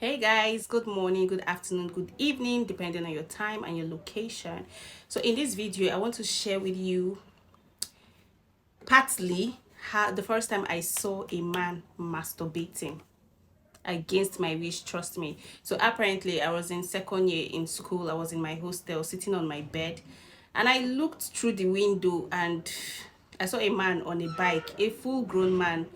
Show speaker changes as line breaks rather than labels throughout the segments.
Hey guys, good morning, good afternoon, good evening, depending on your time and your location. So in this video, I want to share with you partly how the first time I saw a man masturbating against my wish, trust me. So apparently I was in second year in school, I was in my hostel sitting on my bed, and I looked through the window and I saw a man on a bike, a full grown man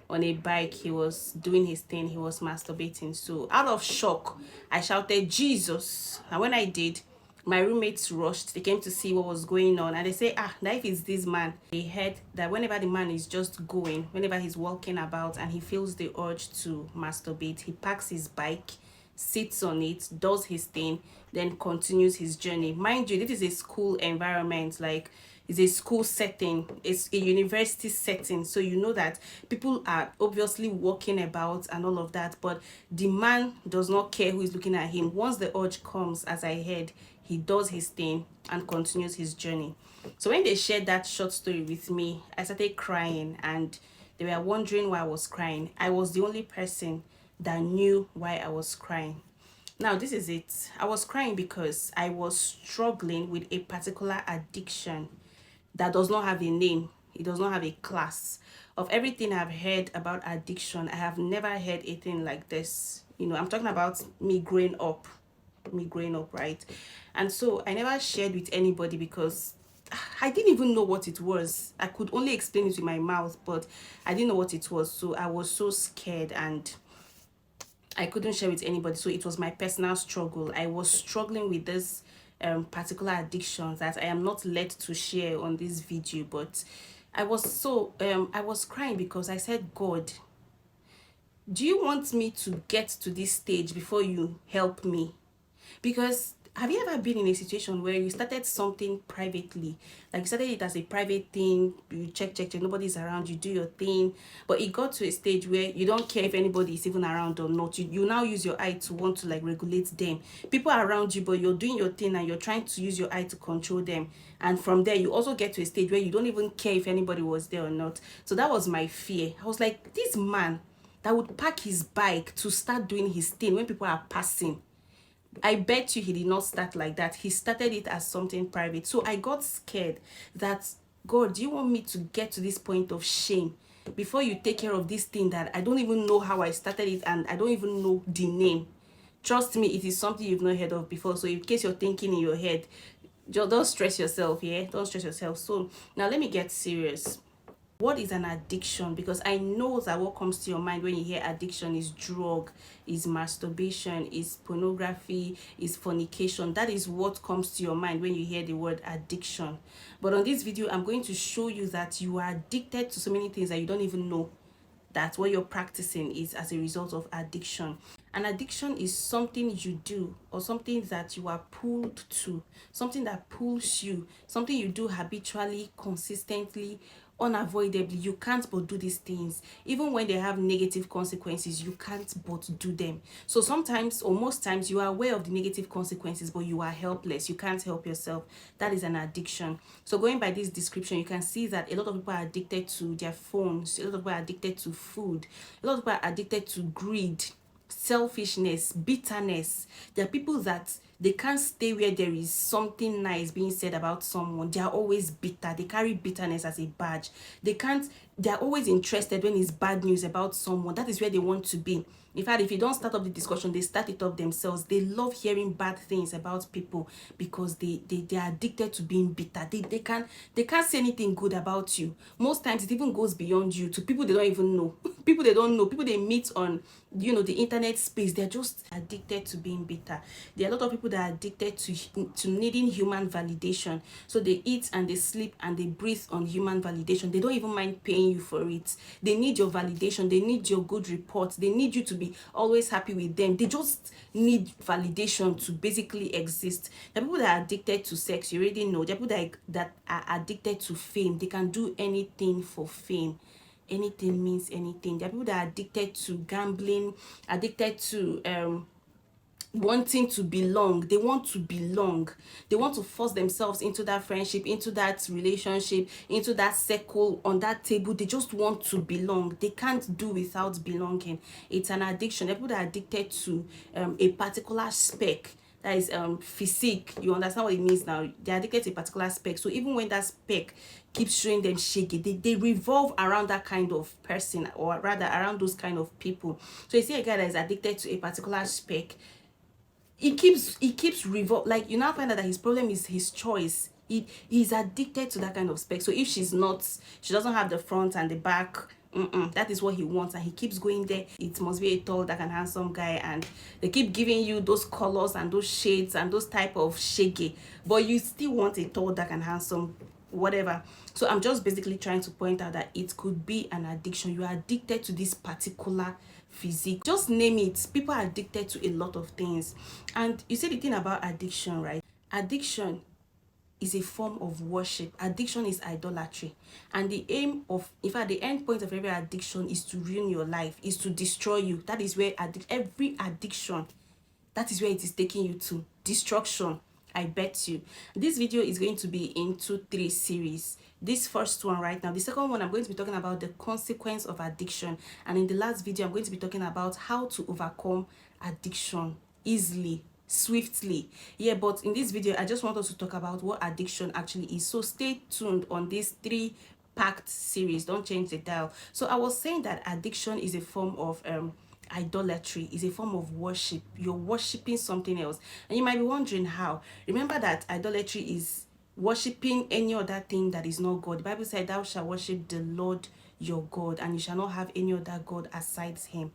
on a bike. He was doing his thing, he was masturbating. So out of shock I shouted Jesus, and when I did, my roommates rushed. They came to see what was going on, and they say, life is this man. They heard that whenever the man is just going, whenever he's walking about and he feels the urge to masturbate, he parks his bike, sits on it, does his thing, then continues his journey. Mind you, this is a school environment, like it's a school setting, it's a university setting, so you know that people are obviously walking about and all of that, but the man does not care who is looking at him. Once the urge comes, as I heard, he does his thing and continues his journey. So when they shared that short story with me, I started crying, and they were wondering why I was crying. I was the only person that knew why I was crying. Now, this is it. I was crying because I was struggling with a particular addiction that does not have a name. It does not have a class. Of everything I've heard about addiction, I have never heard a thing like this. I'm talking about me growing up, right? And so I never shared with anybody because I didn't even know what it was. I could only explain it with my mouth, but I didn't know what it was. So I was so scared and I couldn't share with anybody. So it was my personal struggle. I was struggling with this particular addiction that I am not led to share on this video, but I was crying because I said, God, do you want me to get to this stage before you help me? Because have you ever been in a situation where you started something privately, like you started it as a private thing, you check, nobody's around, you do your thing, but it got to a stage where you don't care if anybody is even around or not. You now use your eye to want to like regulate them. People are around you, but you're doing your thing and you're trying to use your eye to control them. And from there, you also get to a stage where you don't even care if anybody was there or not. So that was my fear. I was like, this man that would park his bike to start doing his thing when people are passing, I bet you he did not start like that. He started it as something private. So I got scared that, God, do you want me to get to this point of shame before you take care of this thing that I don't even know how I started it and I don't even know the name? Trust me, it is something you've not heard of before. So in case you're thinking in your head, just don't stress yourself, yeah? Don't stress yourself. So now let me get serious. What is an addiction? Because I know that what comes to your mind when you hear addiction is drug, is masturbation, is pornography, is fornication. That is what comes to your mind when you hear the word addiction. But on this video, I'm going to show you that you are addicted to so many things that you don't even know that what you're practicing is as a result of addiction. An addiction is something you do or something that you are pulled to, something that pulls you, something you do habitually, consistently, unavoidably. You can't but do these things. Even when they have negative consequences, you can't but do them. So sometimes or most times you are aware of the negative consequences, but you are helpless. You can't help yourself. That is an addiction. So going by this description, you can see that a lot of people are addicted to their phones, a lot of people are addicted to food, a lot of people are addicted to greed, selfishness, bitterness. There are people that they can't stay where there is something nice being said about someone. They are always bitter. They carry bitterness as a badge. They are always interested when it's bad news about someone. That is where they want to be. In fact, if you don't start up the discussion, they start it up themselves. They love hearing bad things about people because they are addicted to being bitter. They can't say anything good about you. Most times it even goes beyond you to people they don't even know. People they don't know, people they meet on the internet space. They're just addicted to being bitter. There are a lot of people that are addicted to needing human validation. So they eat and they sleep and they breathe on human validation. They don't even mind paying you for it. They need your validation. They need your good report. They need you to be always happy with them. They just need validation to basically exist. The people that are addicted to sex, you already know. The people that are addicted to fame, they can do anything for fame. Anything means anything. There are people that are addicted to gambling, addicted to wanting to belong. They want to belong. They want to force themselves into that friendship, into that relationship, into that circle, on that table. They just want to belong. They can't do without belonging. It's an addiction. People that are addicted to a particular spec, that is physique. You understand what it means now? They're addicted to a particular spec. So even when that spec keeps showing them shaky, they revolve around that kind of person, or rather around those kind of people. So you see a guy that is addicted to a particular spec, he keeps revol, like, you now find out that his problem is his choice. He's addicted to that kind of spec. So if she doesn't have the front and the back, that is what he wants, and he keeps going there. It must be a tall, dark and handsome guy, and they keep giving you those colors and those shades and those type of shaky, but you still want a tall, dark and handsome whatever. So I'm just basically trying to point out that it could be an addiction. You are addicted to this particular physique, just name it. People are addicted to a lot of things. And you see, the thing about addiction, right? Addiction is a form of worship. Addiction is idolatry, and the aim of, in fact, the end point of every addiction is to ruin your life, is to destroy you. That is where every addiction, that is where it is taking you to destruction. I bet you. This video is going to be into 3 series. This first one right now, the second one, I'm going to be talking about the consequence of addiction, and in the last video I'm going to be talking about how to overcome addiction easily, swiftly. Yeah, but in this video I just want us to talk about what addiction actually is. So stay tuned on this 3 packed series. Don't change the dial. So I was saying that addiction is a form of idolatry, is a form of worship. You're worshiping something else, and you might be wondering how. Remember that idolatry is worshiping any other thing that is not God. The Bible said, thou shalt worship the Lord your God, and you shall not have any other God aside him.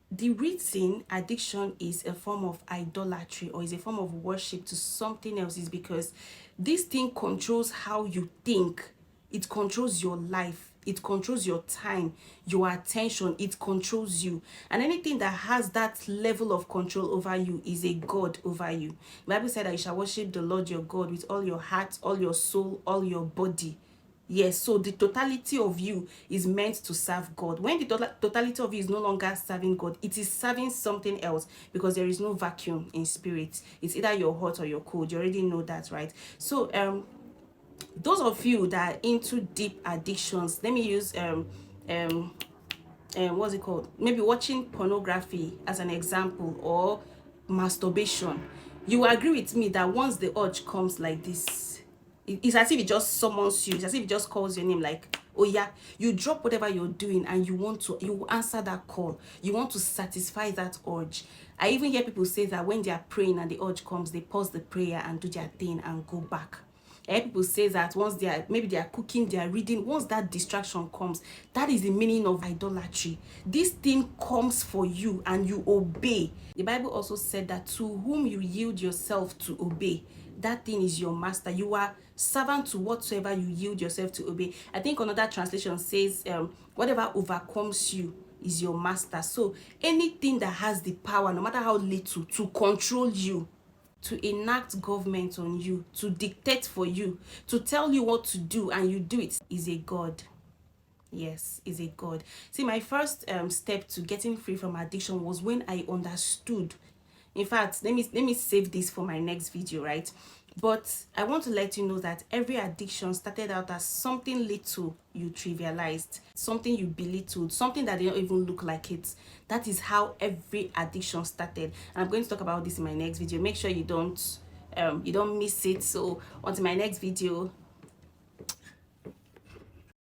The reason addiction is a form of idolatry, or is a form of worship to something else, is because this thing controls how you think. It controls your life, it controls your time, your attention, it controls you. And anything that has that level of control over you is a god over you. The Bible said that you shall worship the Lord your God with all your heart, all your soul, all your body. Yes, so the totality of you is meant to serve God. When the totality of you is no longer serving God, it is serving something else, because there is no vacuum in spirit. It's either you're hot or you're cold. You already know that, right? So those of you that are into deep addictions, let me use what's it called, maybe watching pornography as an example, or masturbation. You will agree with me that once the urge comes like this, it's as if it just summons you. It's as if it just calls your name, like, oh yeah, you drop whatever you're doing and you answer that call. You want to satisfy that urge. I even hear people say that when they are praying and the urge comes, they pause the prayer and do their thing and go back. People say that once maybe they are cooking, they are reading, once that distraction comes, that is the meaning of idolatry. This thing comes for you and you obey. The Bible also said that to whom you yield yourself to obey, that thing is your master. You are servant to whatsoever you yield yourself to obey. I think another translation says whatever overcomes you is your master. So anything that has the power, no matter how little, to control you, to enact government on you, to dictate for you, to tell you what to do and you do it, is a god. Yes, is a god. See, my first step to getting free from addiction was when I understood. In fact, let me save this for my next video, right? But I want to let you know that every addiction started out as something little you trivialized, something you belittled, something that didn't even look like it. That is how every addiction started. And I'm going to talk about this in my next video. Make sure you don't miss it. So until my next video,